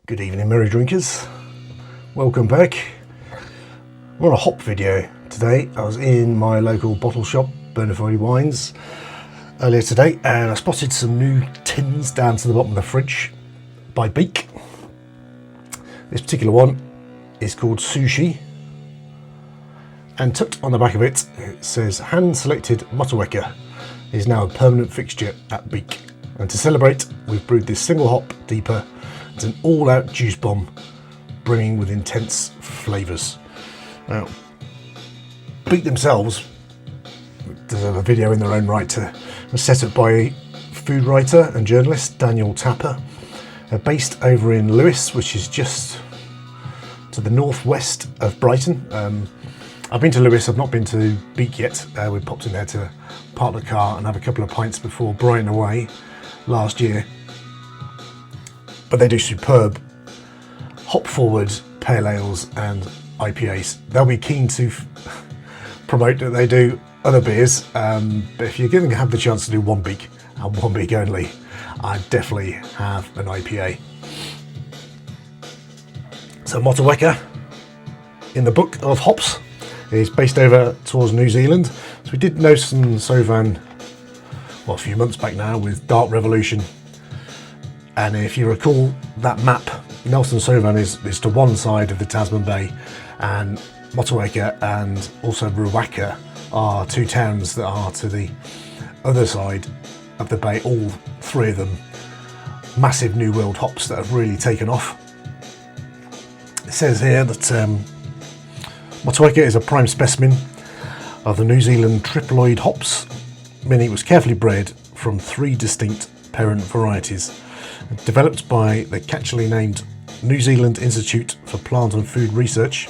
Good evening, merry drinkers. Welcome back. We're on a hop video today. I was in my local bottle shop, Bonafide Wines, earlier today, and I spotted some new tins down to the bottom of the fridge by Beak. This particular one is called Sushi, and tucked on the back of it, it says hand-selected Motueka is now a permanent fixture at Beak. And to celebrate, we've brewed this single hop deeper. It's an all-out juice bomb, brimming with intense flavours. Now, Beak themselves deserve a video in their own right. Set up by food writer and journalist Daniel Tapper. They're based over in Lewes, which is just to the northwest of Brighton. I've been to Lewes, I've not been to Beak yet. We popped in there to park the car and have a couple of pints before Brighton away last year. But they do superb hop-forward pale ales and IPAs. They'll be keen to promote that they do other beers, but if you're going to have the chance to do one Beak and one Beak only, I'd definitely have an IPA. So Motueka, in the book of hops, is based over towards New Zealand. So we did Nelson Sauvin, well, a few months back now, with Dark Revolution. And if you recall that map, Nelson Sauvin is to one side of the Tasman Bay, and Motueka and also Ruaka are two towns that are to the other side of the bay, all three of them massive New World hops that have really taken off. It says here that Motueka is a prime specimen of the New Zealand triploid hops, meaning it was carefully bred from three distinct parent varieties. Developed by the catchily named New Zealand Institute for Plant and Food Research,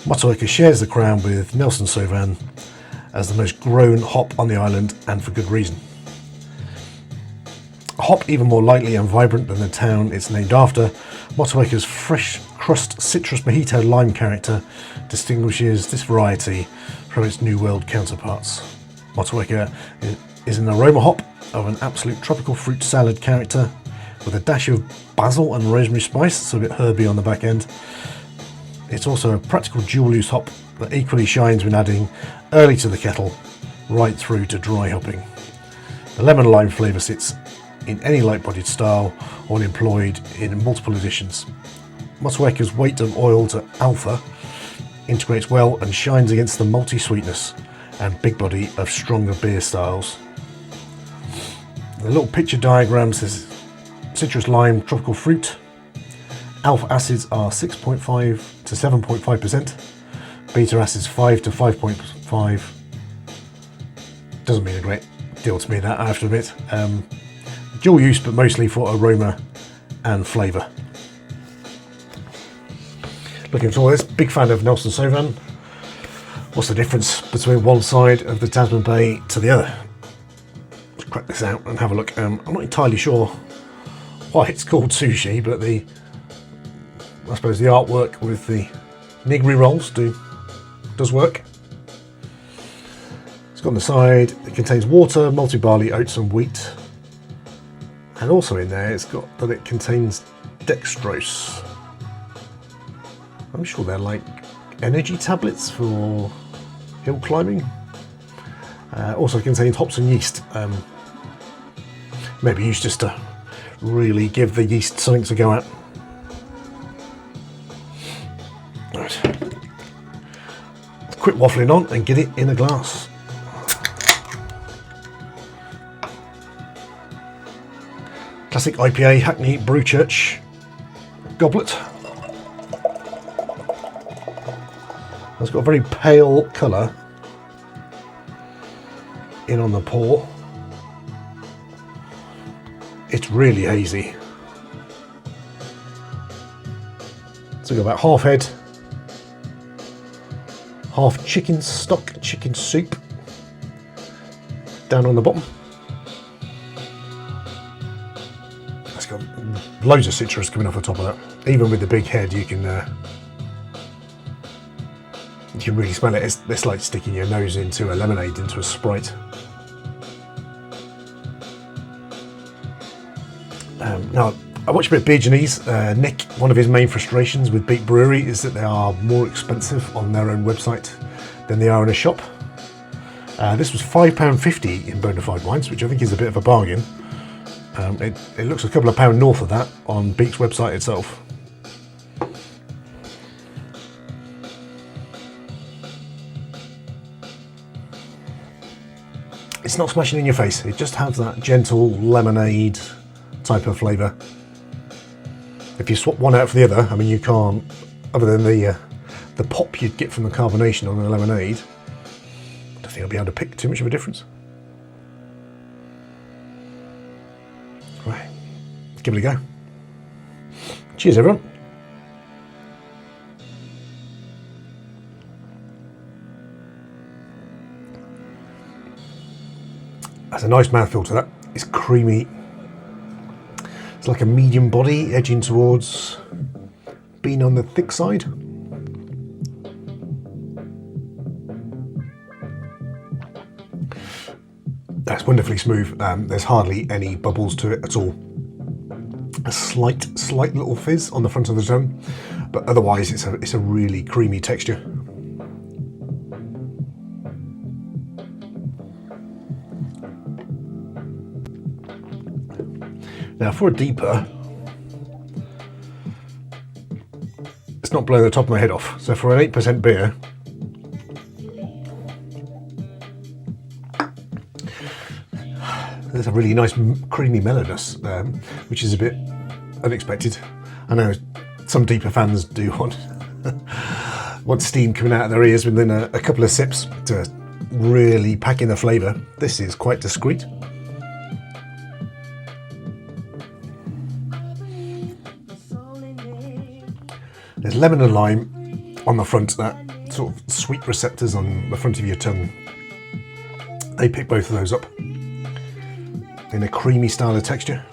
Motueka shares the crown with Nelson Sauvin as the most grown hop on the island, and for good reason. A hop even more lightly and vibrant than the town it's named after, Motueka's fresh crust citrus mojito lime character distinguishes this variety from its New World counterparts. Motueka is an aroma hop of an absolute tropical fruit salad character, with a dash of basil and rosemary spice, so a bit herby on the back end. It's also a practical dual use hop that equally shines when adding early to the kettle, right through to dry hopping. The lemon lime flavour sits in any light-bodied style or when employed in multiple editions. Motueka's weight of oil to alpha integrates well and shines against the malty sweetness and big body of stronger beer styles. The little picture diagram says citrus, lime, tropical fruit. Alpha acids are 6.5 to 7.5%. Beta acids 5 to 5.5. Doesn't mean a great deal to me, that I have to admit. Dual use, but mostly for aroma and flavour. Looking for this, big fan of Nelson Sauvin. What's the difference between one side of the Tasman Bay to the other? Let's crack this out and have a look. I'm not entirely sure why it's called Sushi, but I suppose the artwork with the nigiri rolls does work. It's got on the side, it contains water, malted barley, oats and wheat. And also in there it's got that it contains dextrose. I'm sure they're like energy tablets for hill climbing. Also contains hops and yeast. Maybe used just to really give the yeast something to go at. Right. Quit waffling on and get it in a glass. Classic IPA Hackney Brew Church goblet. It's got a very pale colour in on the pour. It's really hazy. So we've got about half head, half chicken stock, chicken soup down on the bottom. It's got loads of citrus coming off the top of that. Even with the big head, you can really smell it. It's like sticking your nose into a lemonade, into a Sprite. Now, I watch a bit of beer Genese. Nick, one of his main frustrations with Beak Brewery is that they are more expensive on their own website than they are in a shop. This was £5.50 in Bonafide Wines, which I think is a bit of a bargain. It looks a couple of pounds north of that on Beak's website itself. It's not smashing in your face, it just has that gentle lemonade type of flavour. If you swap one out for the other, I mean, you can't, other than the pop you'd get from the carbonation on a lemonade, I don't think I'll be able to pick too much of a difference. Right, give it a go. Cheers, everyone. That's a nice mouthfeel to that. It's creamy. It's like a medium body, edging towards being on the thick side. That's wonderfully smooth. There's hardly any bubbles to it at all. A slight little fizz on the front of the tongue, but otherwise it's a really creamy texture. Now for a deeper, it's not blowing the top of my head off. So for an 8% beer, there's a really nice creamy mellowness, which is a bit unexpected. I know some deeper fans do want steam coming out of their ears within a couple of sips to really pack in the flavour. This is quite discreet. There's lemon and lime on the front, that sort of sweet receptors on the front of your tongue. They pick both of those up in a creamy style of texture.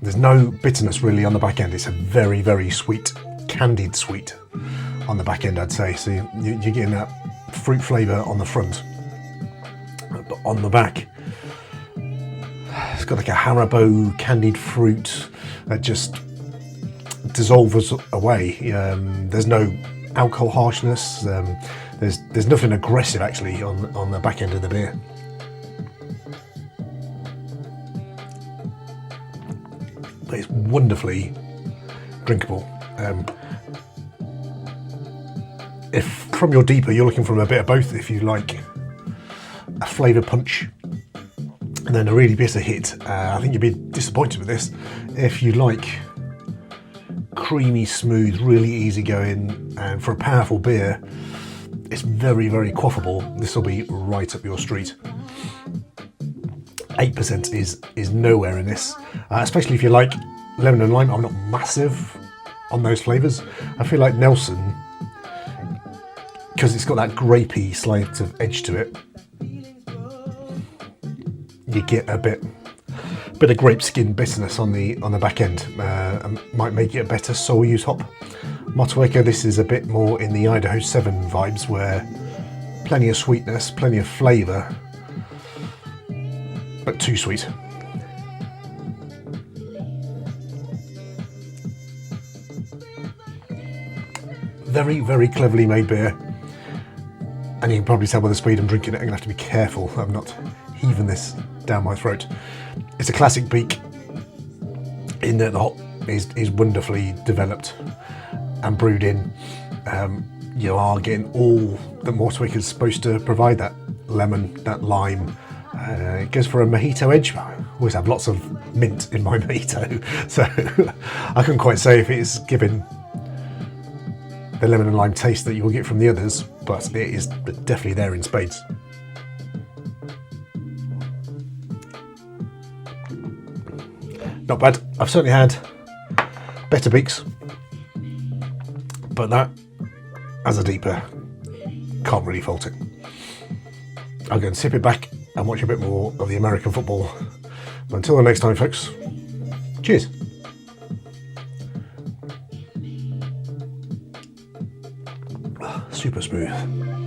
There's no bitterness really on the back end. It's a very, very sweet, candied sweet on the back end, I'd say. So you're getting that fruit flavour on the front, but on the back, it's got like a Haribo candied fruit that just dissolves away. There's no alcohol harshness. There's nothing aggressive actually on the back end of the beer. But it's wonderfully drinkable. If from your deeper you're looking for a bit of both, if you like a flavour punch and then a really bitter hit, I think you'd be disappointed with this. If you like creamy, smooth, really easy going, and for a powerful beer, it's very, very quaffable. This will be right up your street. 8% is nowhere in this, especially if you like lemon and lime. I'm not massive on those flavours. I feel like Nelson, because it's got that grapey slight of edge to it, you get a bit of grape skin bitterness on the back end, and might make it a better soil use hop. Motueka, this is a bit more in the Idaho 7 vibes, where plenty of sweetness, plenty of flavour, but too sweet. Very, very cleverly made beer, and you can probably tell by the speed I'm drinking it, I'm going to have to be careful I'm not heaving this down my throat. It's a classic Beak in that the hop is wonderfully developed and brewed in. You are getting all that Motueka is supposed to provide, that lemon, that lime. It goes for a mojito edge. I always have lots of mint in my mojito, so I couldn't quite say if it's giving the lemon and lime taste that you will get from the others, but it is definitely there in spades. Not bad. I've certainly had better Beaks, but that, as a deeper, can't really fault it. I'll go and sip it back and watch a bit more of the American football. But until the next time, folks, cheers. Super smooth.